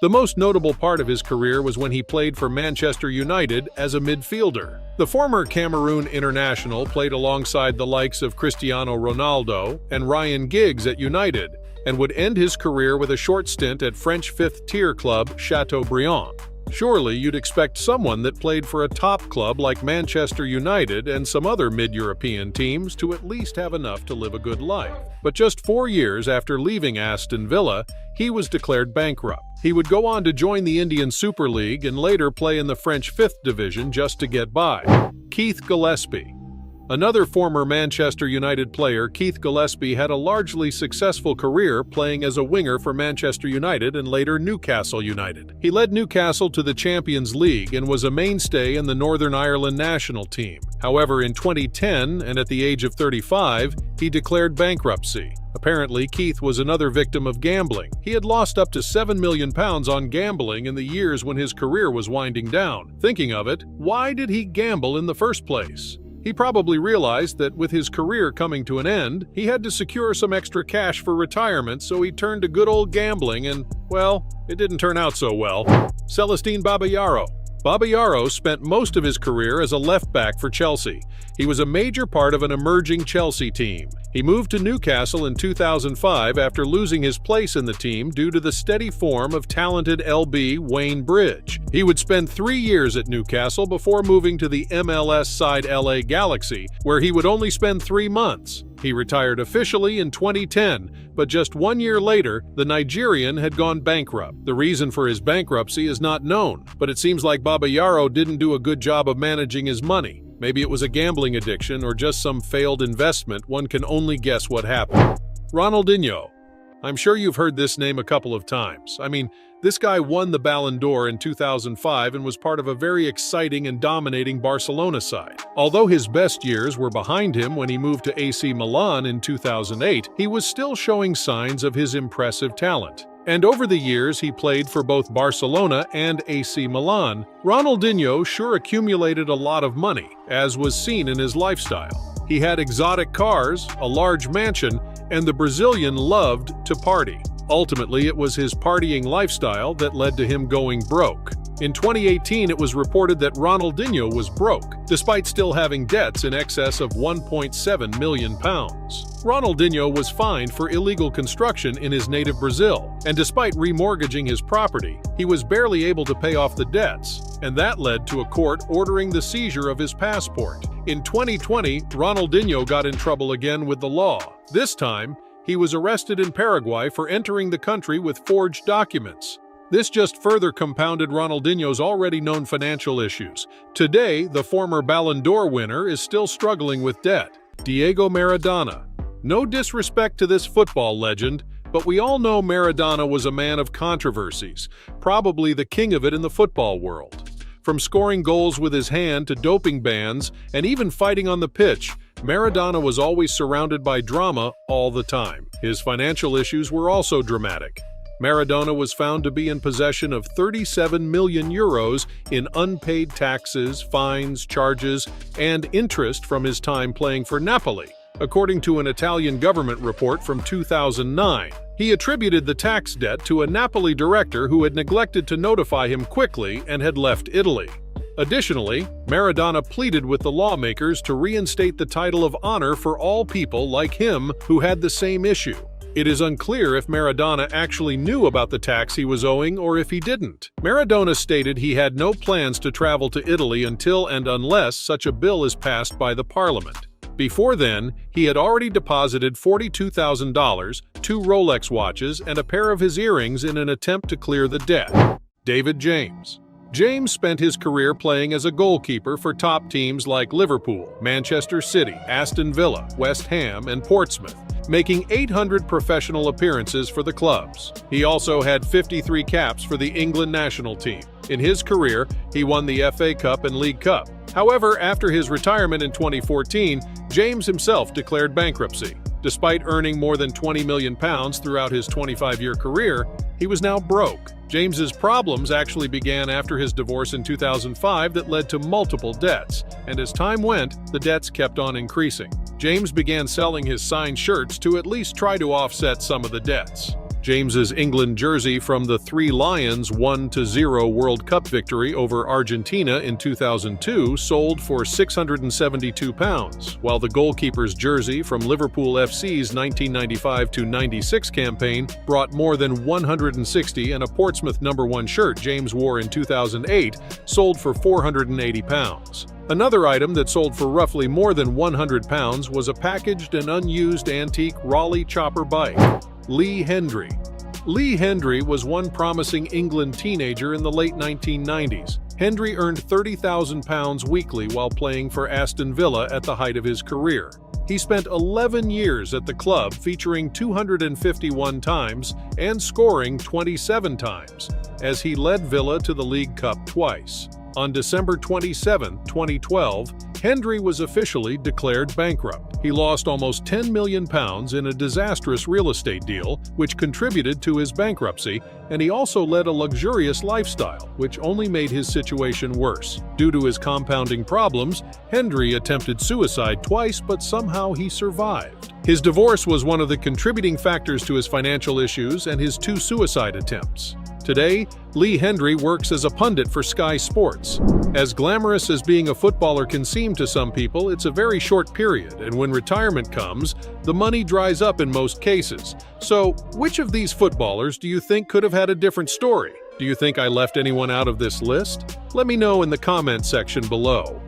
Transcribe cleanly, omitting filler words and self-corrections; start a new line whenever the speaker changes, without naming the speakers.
The most notable part of his career was when he played for Manchester United as a midfielder. The former Cameroon international played alongside the likes of Cristiano Ronaldo and Ryan Giggs at United, and would end his career with a short stint at French fifth-tier club Chateaubriand. Surely you'd expect someone that played for a top club like Manchester United and some other mid-European teams to at least have enough to live a good life. But just 4 years after leaving Aston Villa, he was declared bankrupt. He would go on to join the Indian Super League and later play in the French 5th Division just to get by. Keith Gillespie. Another former Manchester United player, Keith Gillespie had a largely successful career playing as a winger for Manchester United and later Newcastle United. He led Newcastle to the Champions League and was a mainstay in the Northern Ireland national team. However, in 2010, and at the age of 35, he declared bankruptcy. Apparently, Keith was another victim of gambling. He had lost up to £7 million on gambling in the years when his career was winding down. Thinking of it, why did he gamble in the first place? He probably realized that with his career coming to an end, he had to secure some extra cash for retirement, so he turned to good old gambling and, well, it didn't turn out so well. Celestine Babayaro. Babayaro spent most of his career as a left-back for Chelsea. He was a major part of an emerging Chelsea team. He moved to Newcastle in 2005 after losing his place in the team due to the steady form of talented LB Wayne Bridge. He would spend 3 years at Newcastle before moving to the MLS side LA Galaxy, where he would only spend 3 months. He retired officially in 2010, but just 1 year later, the Nigerian had gone bankrupt. The reason for his bankruptcy is not known, but it seems like Babayaro didn't do a good job of managing his money. Maybe it was a gambling addiction or just some failed investment. One can only guess what happened. Ronaldinho. I'm sure you've heard this name a couple of times. I mean, this guy won the Ballon d'Or in 2005 and was part of a very exciting and dominating Barcelona side. Although his best years were behind him when he moved to AC Milan in 2008, he was still showing signs of his impressive talent. And over the years he played for both Barcelona and AC Milan, Ronaldinho sure accumulated a lot of money, as was seen in his lifestyle. He had exotic cars, a large mansion, and the Brazilian loved to party. Ultimately, it was his partying lifestyle that led to him going broke. In 2018, it was reported that Ronaldinho was broke, despite still having debts in excess of £1.7 million. Ronaldinho was fined for illegal construction in his native Brazil, and despite remortgaging his property, he was barely able to pay off the debts, and that led to a court ordering the seizure of his passport. In 2020, Ronaldinho got in trouble again with the law. This time, he was arrested in Paraguay for entering the country with forged documents. This just further compounded Ronaldinho's already known financial issues. Today, the former Ballon d'Or winner is still struggling with debt. Diego Maradona. No disrespect to this football legend, but we all know Maradona was a man of controversies, probably the king of it in the football world. From scoring goals with his hand to doping bans and even fighting on the pitch, Maradona was always surrounded by drama all the time. His financial issues were also dramatic. Maradona was found to be in possession of €37 million in unpaid taxes, fines, charges, and interest from his time playing for Napoli, according to an Italian government report from 2009. He attributed the tax debt to a Napoli director who had neglected to notify him quickly and had left Italy. Additionally, Maradona pleaded with the lawmakers to reinstate the title of honor for all people like him who had the same issue. It is unclear if Maradona actually knew about the tax he was owing or if he didn't. Maradona stated he had no plans to travel to Italy until and unless such a bill is passed by the parliament. Before then, he had already deposited $42,000, 2 Rolex watches, and a pair of his earrings in an attempt to clear the debt. David James. James spent his career playing as a goalkeeper for top teams like Liverpool, Manchester City, Aston Villa, West Ham, and Portsmouth, making 800 professional appearances for the clubs. He also had 53 caps for the England national team. In his career, he won the FA Cup and League Cup. However, after his retirement in 2014, James himself declared bankruptcy. Despite earning more than £20 million throughout his 25-year career, he was now broke. James's problems actually began after his divorce in 2005 that led to multiple debts, and as time went, the debts kept on increasing. James began selling his signed shirts to at least try to offset some of the debts. James's England jersey from the Three Lions 1-0 World Cup victory over Argentina in 2002 sold for £672, while the goalkeeper's jersey from Liverpool FC's 1995-96 campaign brought more than £160, and a Portsmouth #1 shirt James wore in 2008 sold for £480. Another item that sold for roughly more than £100 was a packaged and unused antique Raleigh chopper bike. Lee Hendrie. Lee Hendrie was one promising England teenager in the late 1990s. Hendrie earned £30,000 weekly while playing for Aston Villa at the height of his career. He spent 11 years at the club, featuring 251 times and scoring 27 times, as he led Villa to the League Cup twice. On December 27, 2012, Hendrie was officially declared bankrupt. He lost almost £10 million in a disastrous real estate deal, which contributed to his bankruptcy, and he also led a luxurious lifestyle, which only made his situation worse. Due to his compounding problems, Hendrie attempted suicide twice, but somehow he survived. His divorce was one of the contributing factors to his financial issues and his 2 suicide attempts. Today, Lee Hendrie works as a pundit for Sky Sports. As glamorous as being a footballer can seem to some people, it's a very short period, and when retirement comes, the money dries up in most cases. So, which of these footballers do you think could have had a different story? Do you think I left anyone out of this list? Let me know in the comment section below.